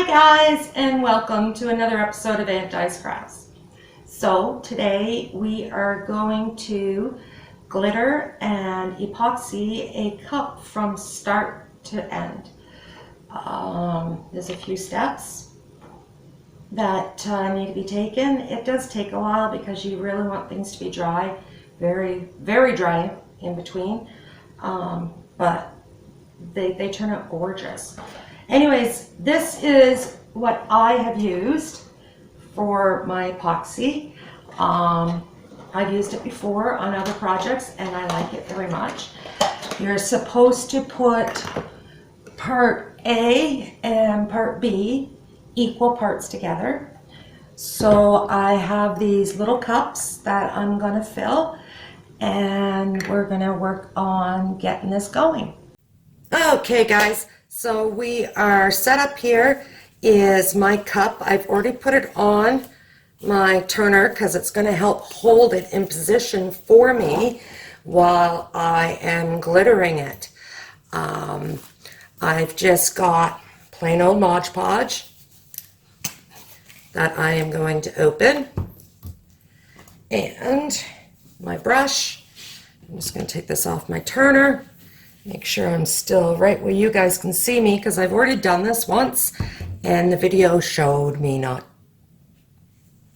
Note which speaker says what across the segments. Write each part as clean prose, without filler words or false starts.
Speaker 1: guys, and welcome to another episode of AuntDi's Crafts. So today we are going to glitter and epoxy a cup from start to end. There's a few steps that need to be taken. It does take a while because you really want things to be dry, very, very dry in between, but they turn out gorgeous. Anyways, this is what I have used for my epoxy. I've used it before on other projects and I like it very much. You're supposed to put part A and part B equal parts together. So I have these little cups that I'm going to fill, and we're going to work on getting this going. Okay guys, so we are set up. Here is my cup. I've already put it on my turner because it's going to help hold it in position for me while I am glittering it. I've just got plain old Mod Podge that I am going to open, and my brush. I'm just going to take this off my turner. Make sure I'm still right where you guys can see me, because I've already done this once and the video showed me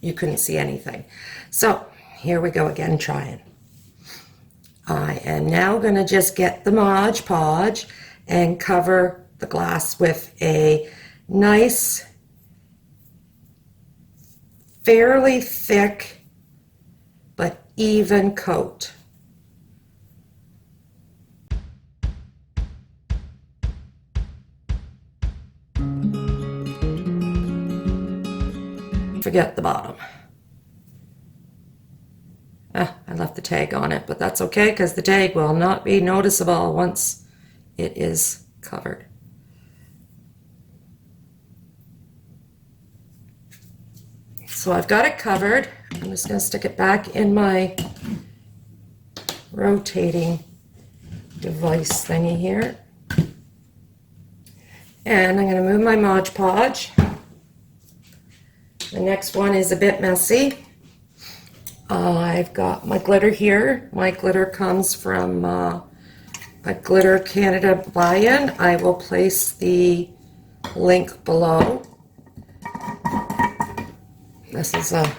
Speaker 1: you couldn't see anything. So here we go again trying. I am now going to just get the Mod Podge and cover the glass with a nice, fairly thick but even coat. Forget the bottom. I left the tag on it, but that's okay because the tag will not be noticeable once it is covered. So I've got it covered. I'm just going to stick it back in my rotating device thingy here. And I'm going to move my Mod Podge. The next one is a bit messy. I've got my glitter here. My glitter comes from a Glitter Canada buy-in. I will place the link below. This is a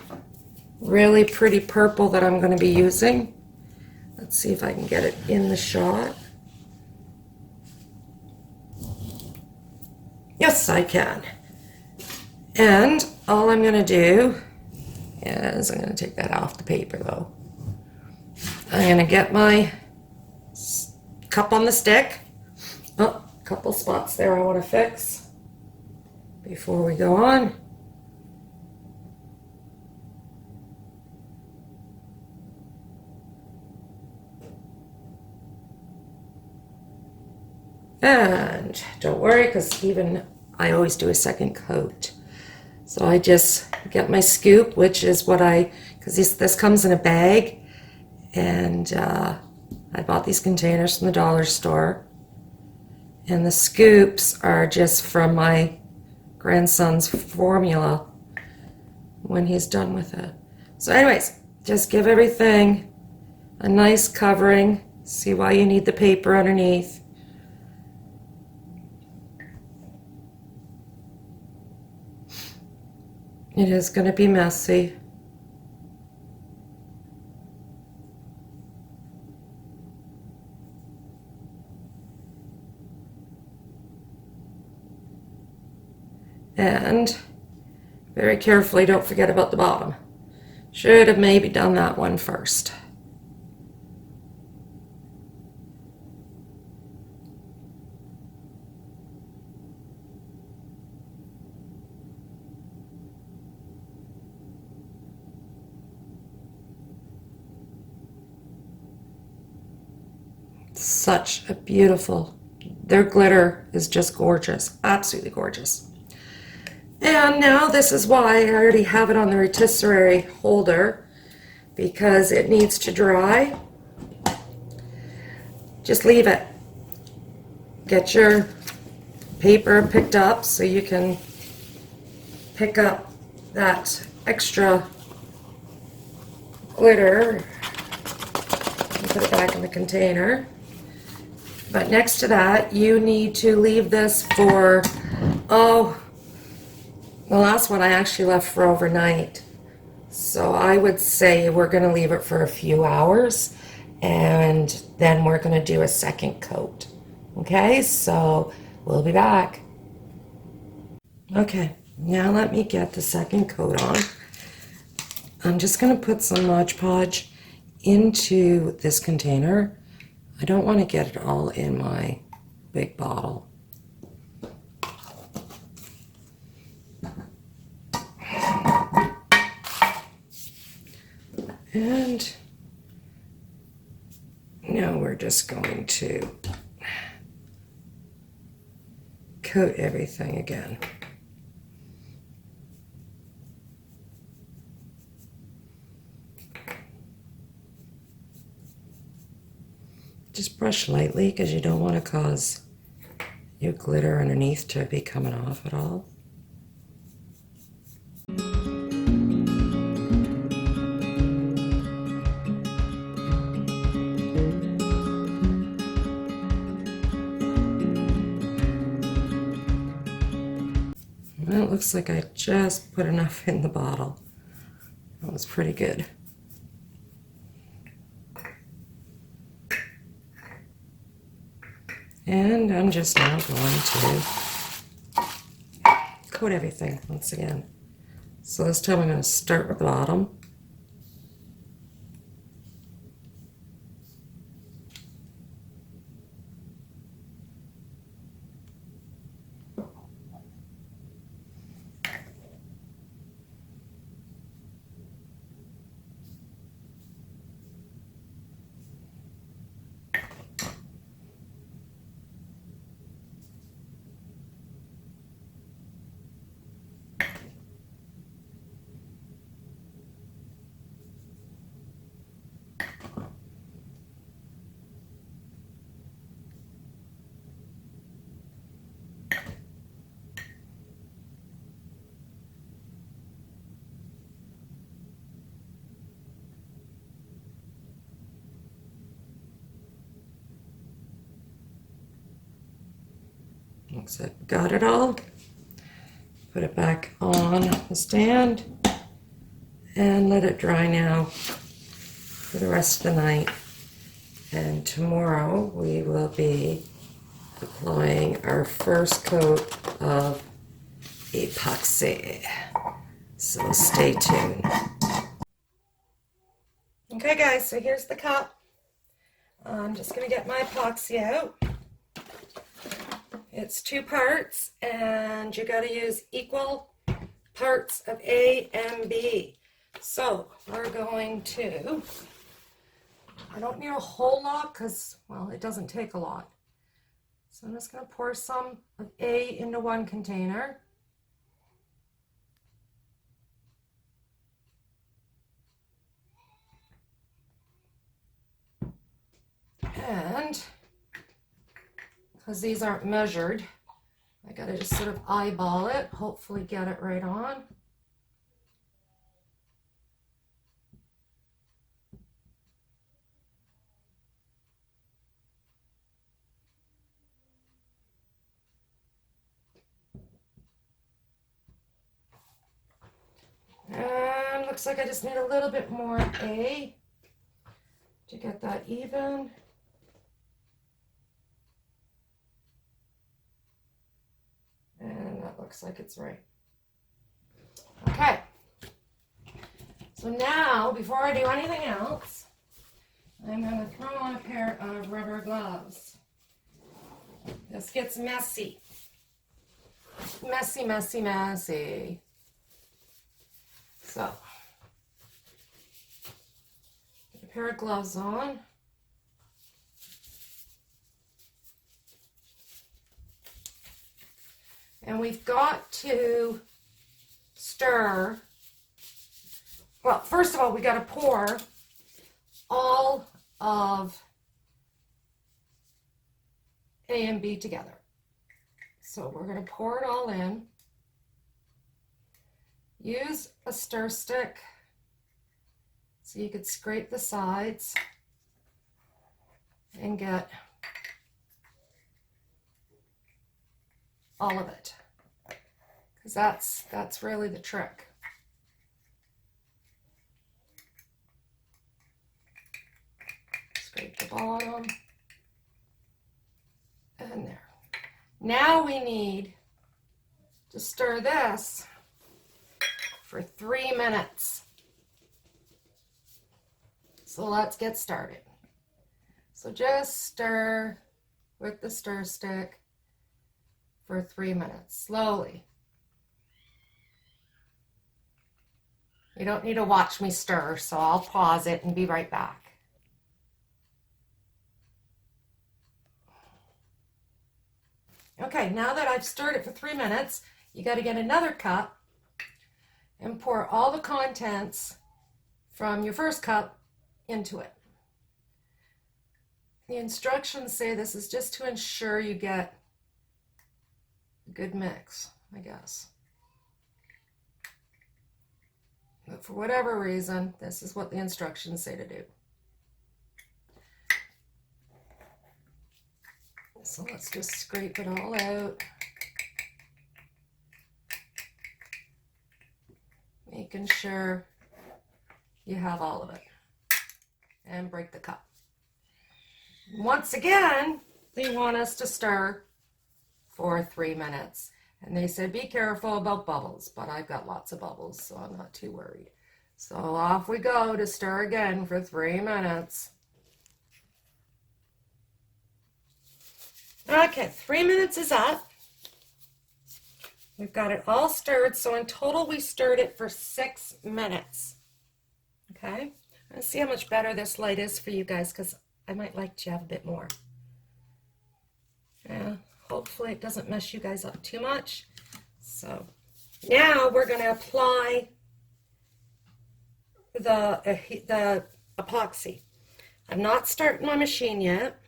Speaker 1: really pretty purple that I'm going to be using. Let's see if I can get it in the shot. Yes, I can. And all I'm going to do is, I'm going to take that off the paper though. I'm going to get my cup on the stick. Oh, a couple spots there I want to fix before we go on. And don't worry, because even I always do a second coat. So I just get my scoop, which is what because this comes in a bag, and I bought these containers from the dollar store, and the scoops are just from my grandson's formula when he's done with it. So anyways, just give everything a nice covering. See why you need the paper underneath. It is going to be messy. And very carefully, don't forget about the bottom. Should have maybe done that one first. Such a beautiful, their glitter is just gorgeous, absolutely gorgeous. And now this is why I already have it on the rotisserie holder, because it needs to dry. Just leave it. Get your paper picked up so you can pick up that extra glitter and put it back in the container. But next to that, you need to leave this for, oh, the last one I actually left for overnight. So I would say we're going to leave it for a few hours and then we're going to do a second coat. Okay, so we'll be back. Okay, now let me get the second coat on. I'm just going to put some Mod Podge into this container. I don't want to get it all in my big bottle. And now we're just going to coat everything again. Just brush lightly because you don't want to cause your glitter underneath to be coming off at all. Well, it looks like I just put enough in the bottle. That was pretty good. And I'm just now going to coat everything once again. So this time I'm going to start with the bottom. Looks like got it all. Put it back on the stand and let it dry now for the rest of the night. And tomorrow we will be applying our first coat of epoxy. So stay tuned. Okay guys, so here's the cup. I'm just going to get my epoxy out. It's 2 parts and you got to use equal parts of A and B. So we're going to, I don't need a whole lot because, well, it doesn't take a lot. So I'm just going to pour some of A into one container. And because these aren't measured, I gotta just sort of eyeball it, hopefully get it right on. And looks like I just need a little bit more A to get that even. And that looks like it's right. Okay. So now, before I do anything else, I'm going to throw on a pair of rubber gloves. This gets messy. Messy, messy, messy. So, get a pair of gloves on. And we've got to stir. Well, first of all, we got to pour all of A and B together. So we're going to pour it all in. use a stir stick so you could scrape the sides and get all of it, because that's really the trick. Scrape the bottom and there. Now we need to stir this for 3 minutes. So let's get started. So just stir with the stir stick for 3 minutes, slowly. You don't need to watch me stir, so I'll pause it and be right back. Okay, now that I've stirred it for 3 minutes, you got to get another cup and pour all the contents from your first cup into it. The instructions say this is just to ensure you get a good mix, I guess. But for whatever reason, this is what the instructions say to do. So let's just scrape it all out. Making sure you have all of it. And break the cup. Once again, they want us to stir for 3 minutes. And they said be careful about bubbles, but I've got lots of bubbles, so I'm not too worried. So off we go to stir again for 3 minutes. Okay, 3 minutes is up. We've got it all stirred, so in total we stirred it for 6 minutes. Okay, let's see how much better this light is for you guys, because I might like to have a bit more. Yeah, hopefully it doesn't mess you guys up too much. So now we're going to apply the epoxy. I'm not starting my machine yet.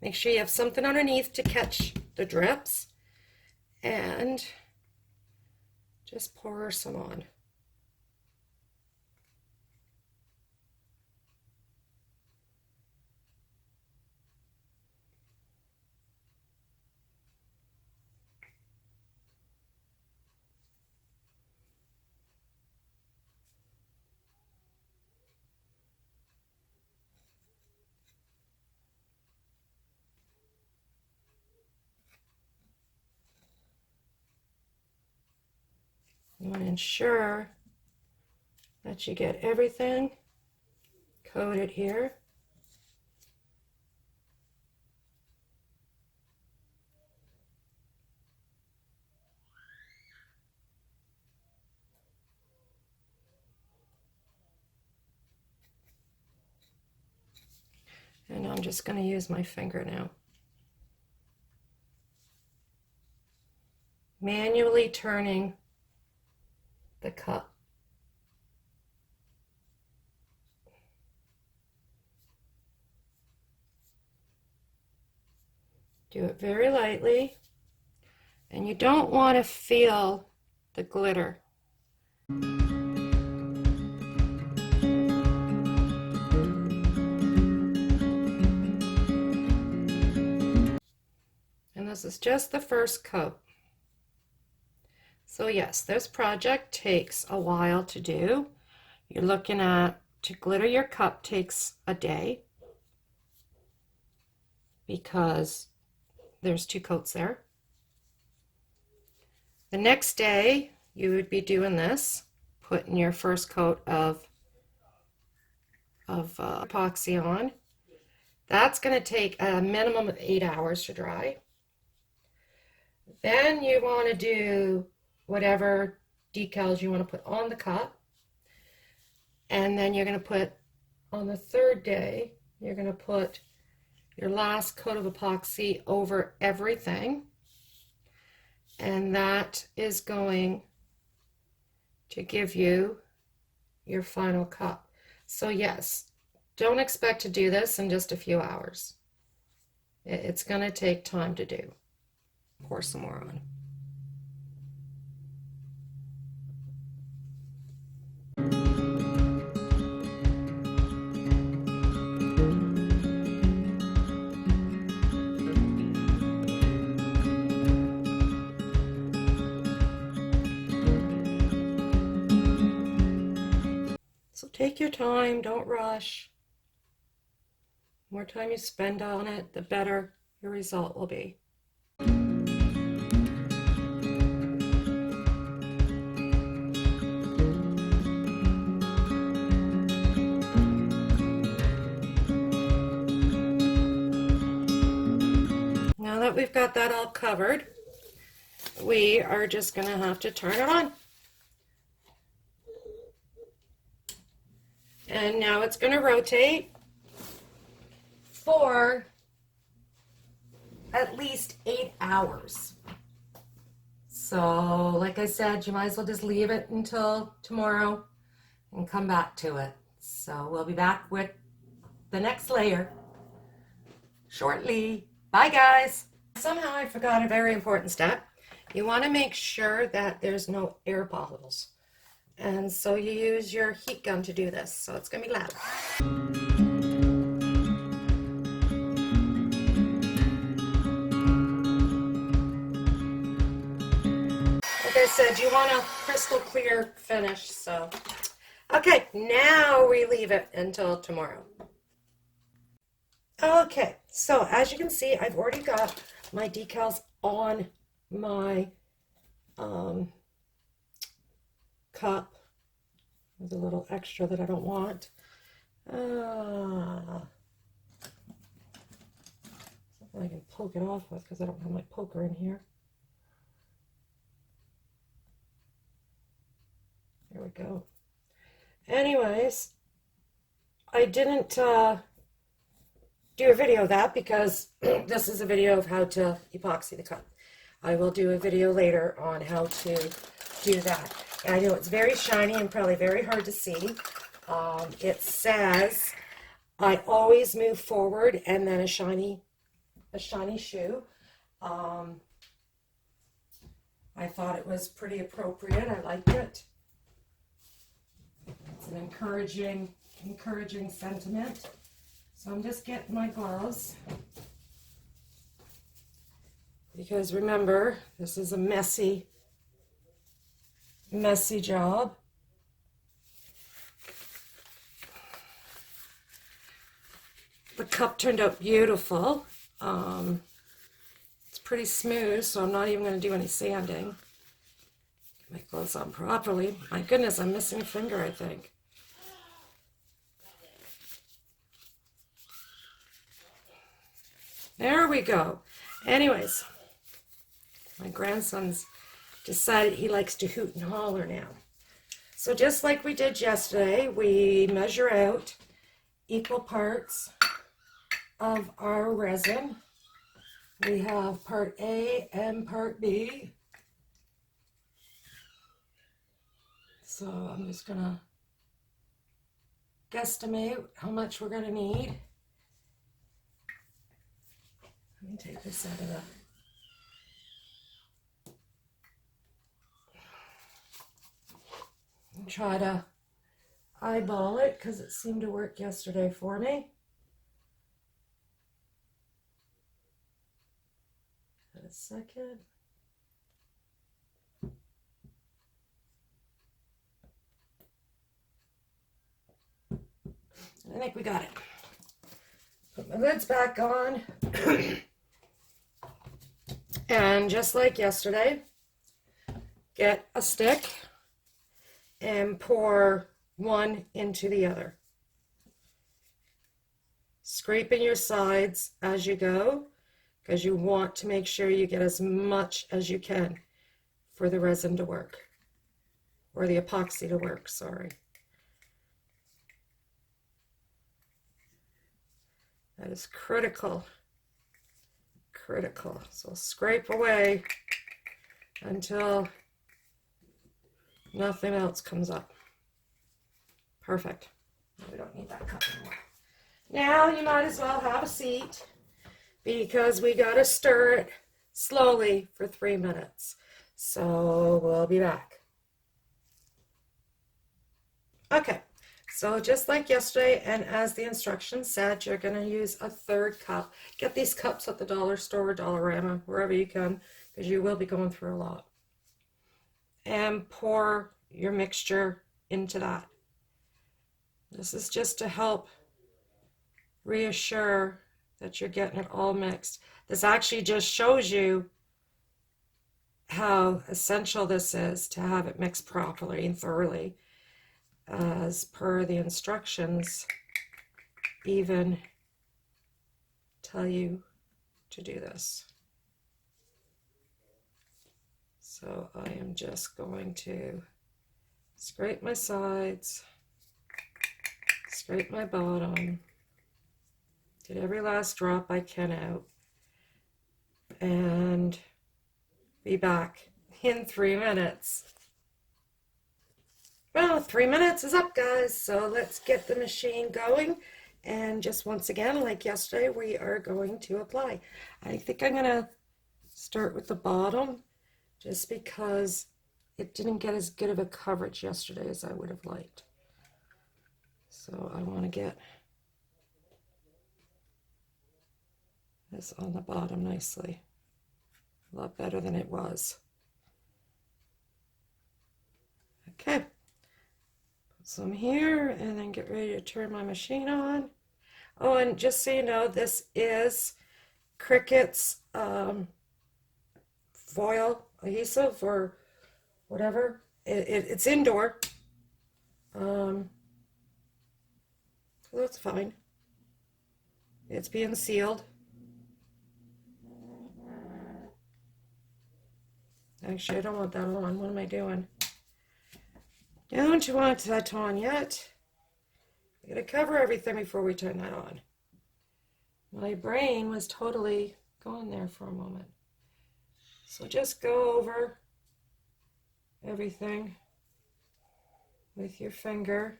Speaker 1: Make sure you have something underneath to catch the drips, and just pour some on. You want to ensure that you get everything coated here. And I'm just going to use my finger now. Manually turning the cup. Do it very lightly, and you don't want to feel the glitter. And this is just the first coat. So yes, this project takes a while to do. You're looking at, to glitter your cup takes a day, because there's 2 coats there. The next day you would be doing this, putting your first coat of epoxy on. That's going to take a minimum of 8 hours to dry. Then you want to do whatever decals you want to put on the cup, and then you're going to put, on the 3rd day, you're going to put your last coat of epoxy over everything, and that is going to give you your final cup. So yes, don't expect to do this in just a few hours. It's going to take time to do. Pour some more on. So take your time, don't rush. The more time you spend on it, the better your result will be. Now that we've got that all covered, we are just going to have to turn it on. And now it's going to rotate for at least 8 hours. So, like I said, you might as well just leave it until tomorrow and come back to it. So we'll be back with the next layer shortly. Bye, guys. Somehow I forgot a very important step. You want to make sure that there's no air bubbles. And so you use your heat gun to do this. So it's going to be loud. Like I said, you want a crystal clear finish. So, okay, now we leave it until tomorrow. Okay, so as you can see, I've already got my decals on my cup. There's a little extra that I don't want. Something I can poke it off with because I don't have my poker in here. There we go. Anyways, I didn't do a video of that because this is a video of how to epoxy the cup. I will do a video later on how to do that. I know it's very shiny and probably very hard to see. It says, I always move forward, and then a shiny shoe. I thought it was pretty appropriate. I liked it. It's an encouraging sentiment. So I'm just getting my gloves. Because remember, this is a messy job. The cup turned out beautiful. It's pretty smooth, so I'm not even going to do any sanding. Get my gloves on properly. My goodness, I'm missing a finger, I think. There we go. Anyways, my grandson's decided he likes to hoot and holler now. So just like we did yesterday, we measure out equal parts of our resin. We have part A and part B. So I'm just gonna guesstimate how much we're gonna need. Let me take this out of the and try to eyeball it because it seemed to work yesterday for me. A second. I think we got it. Put my lids back on. And just like yesterday, get a stick and pour one into the other. Scraping your sides as you go, because you want to make sure you get as much as you can for the resin to work, or the epoxy to work, sorry. That is critical. So scrape away until nothing else comes up. Perfect. We don't need that cup anymore. Now you might as well have a seat because we got to stir it slowly for 3 minutes. So we'll be back. Okay. So just like yesterday, and as the instructions said, you're going to use a third cup. Get these cups at the dollar store or Dollarama, wherever you can, because you will be going through a lot. And pour your mixture into that.
Speaker 2: This is just to help reassure that you're getting it all mixed. This actually just shows you how essential this is to have it mixed properly and thoroughly, as per the instructions even tell you to do this. So I am just going to scrape my sides, scrape my bottom, get every last drop I can out, and be back in 3 minutes. Well, 3 minutes is up, guys, so let's get the machine going. And just once again, like yesterday, we are going to apply. I think I'm gonna start with the bottom just because it didn't get as good of a coverage yesterday as I would have liked. So I want to get this on the bottom nicely. A lot better than it was. Okay, put some here and then get ready to turn my machine on. Oh, and just so you know, this is Cricut's foil adhesive or whatever. It's indoor. So that's fine. It's being sealed. Actually, I don't want that on. What am I doing? Don't want that on yet. We gotta cover everything before we turn that on. My brain was totally going there for a moment. So just go over everything with your finger.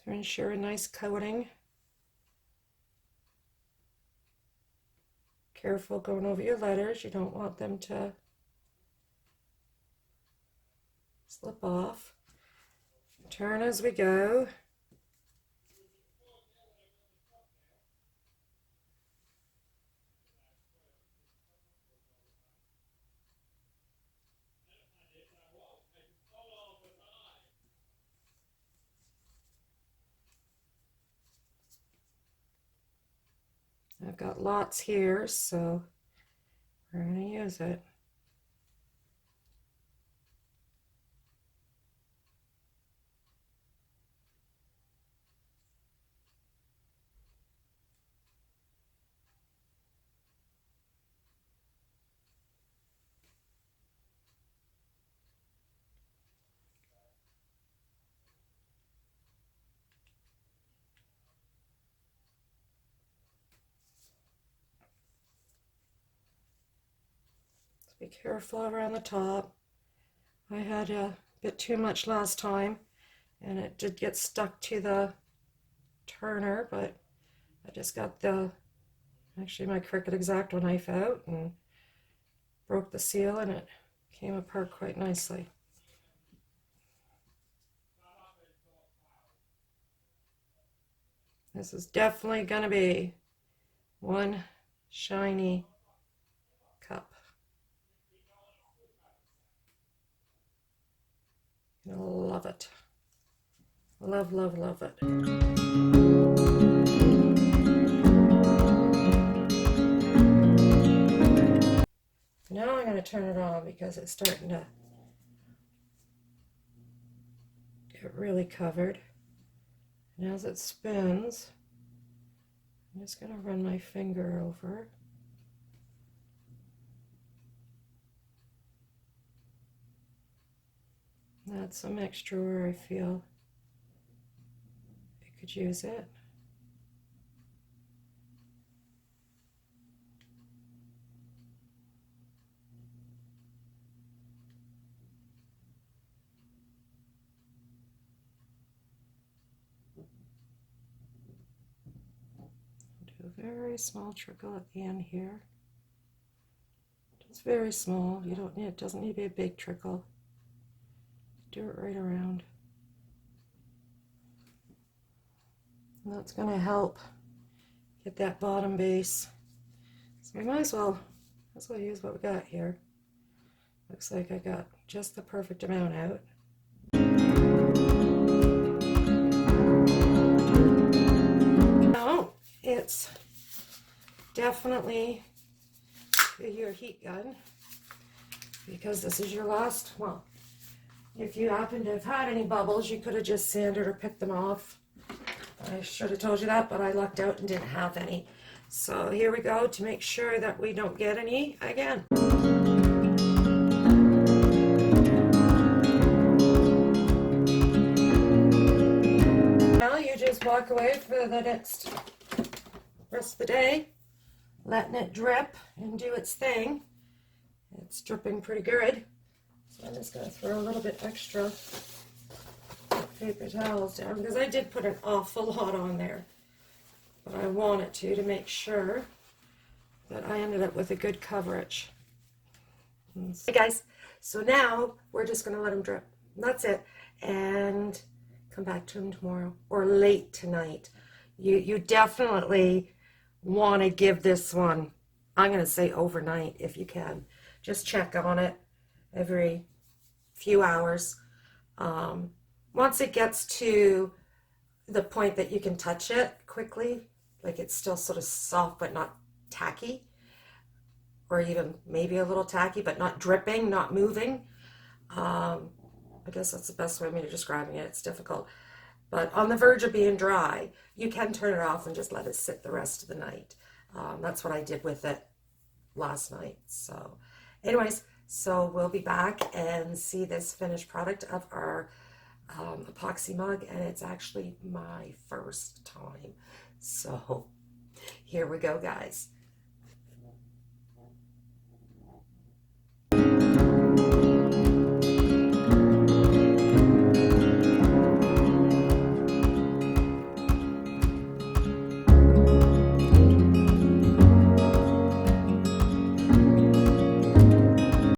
Speaker 2: To ensure a nice coating. Careful going over your letters. You don't want them to slip off. Turn as we go. I've got lots here, so we're going to use it. Be careful around the top. I had a bit too much last time and it did get stuck to the turner, but I just got actually my Cricut X-Acto knife out and broke the seal and it came apart quite nicely. This is definitely going to be one shiny cup. You'll love it. Love, love, love it. Now I'm going to turn it on because it's starting to get really covered. And as it spins, I'm just going to run my finger over. That's a mixture where I feel I could use it. Do a very small trickle at the end here. Just very small. You don't need, it doesn't need to be a big trickle. Do it right around. And that's going to help get that bottom base as So we might as well use what we got here. Looks like I got just the perfect amount out. Now it's definitely your heat gun, because this is your last, well, if you happen to have had any bubbles, you could have just sanded or picked them off. I should have told you that, but I lucked out and didn't have any. So here we go to make sure that we don't get any again. Now you just walk away for the next rest of the day, letting it drip and do its thing. It's dripping pretty good. So I'm just going to throw a little bit extra paper towels down, because I did put an awful lot on there, but I wanted to make sure that I ended up with a good coverage. Hey guys, so now we're just going to let them drip. That's it, and come back to them tomorrow or late tonight. You definitely want to give this one, I'm going to say overnight if you can. Just check on it every few hours. Once it gets to the point that you can touch it quickly, like it's still sort of soft but not tacky, or even maybe a little tacky but not dripping, not moving. I guess that's the best way of me describing it. It's difficult. But on the verge of being dry, you can turn it off and just let it sit the rest of the night. That's what I did with it last night. So anyways, so we'll be back and see this finished product of our epoxy mug, and it's actually my first time. So here we go, guys.